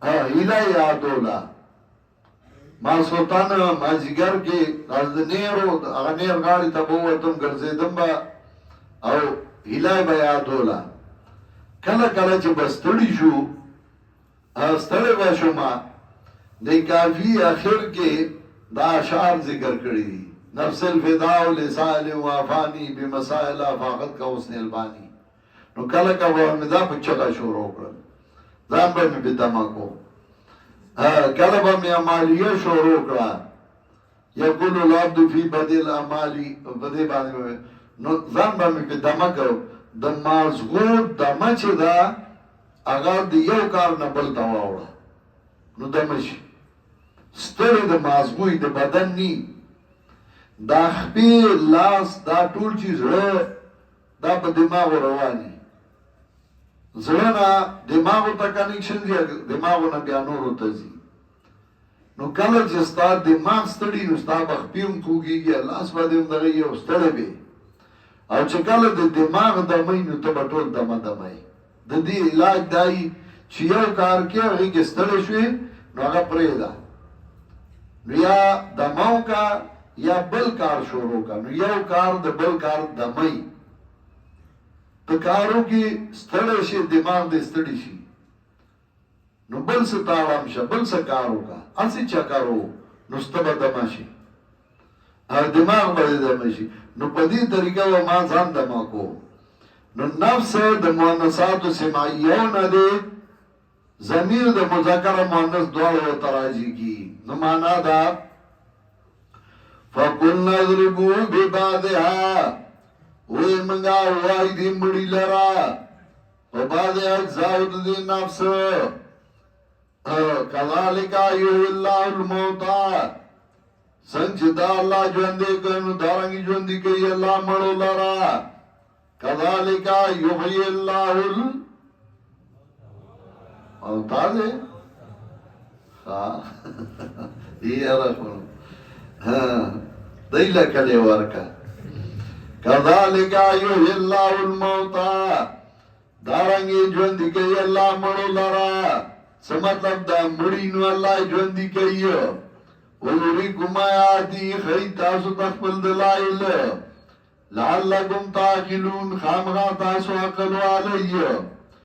هیله یادولا ما سلطان مازیګر کې از د نیرو هغه نیر غاړې ته به ووتم ګرځېدم به او هیله به یادوله کله کله چې به ستړي شو ستړی به شومه د کافي اخر کې دا اشعار ذکر کړي دي نفس الفداء لسائل وافانی بمسائل افاقت کا حسن البانی نو کله کله مې دا په چغه شروع کړل ځان به مې په دمه کو کله به مې عمالیه شروع کړه یقول العبد فی بدل اعمالی بدې باندې نو ځان به مې په دمه کو د مازغو دمه چې دا هغه د یو کار نه بل ته واوړه نو دمه شي ستړی د مازغوی د بدن نی دا خپې لاس دا ټول چې زړه دا په دماغ رواني زړه نه دماغو ته کنیکشن دی دماغو نه بیا نورو ته ځي نو کله چې ستا دماغ ستړي نو ستا به خپې هم کوږېږي لاس باندې هم دغه یو ستړی وي او چې کله د دماغ دمۍ نو ته به ټول دمه دمۍ د دې علاج دی چې یو کار کې هغې کې ستړی شوې نو هغه پرېږده نو یا دمو کا یا بل کار شروع کا نو یو کار د بل کار دمۍ په کارو کې ستړی شي دماغ دې ستړي شي نو بل څه تاړم شه بل څه کار وکړه هسې چکرو نو سته به دمه شي دماغ به دې دمه شي نو په دې طریقه به ما ځان دمه کو نو نفس د مؤنثاتو سمعیو نه دی ضمیر د مذکر مؤنث دواړو ورته راجع کی نو معنا دا فقلنا اضربوا ببعضها وی منگا وائی دی مڑی لرا و بعد اجزاؤ دی نفس کذالکا یحیی اللہ الموتا سنچ دا اللہ جوندے کنو دارنگی جوندی کئی اللہ مڑو لرا کذالکا یحیی اللہ الموتا دے یہ رسول دیلہ کلے ورکا کذالک یحیی اللہ الموتا دارنگی جوندی کئی اللہ مڑو لرا سمطلب دا مڑی نو اللہ جوندی کئی ویریکم آیاتی خی تاسو تخپل دلائل لعلکم تاقلون خامغا تاسو عقل والی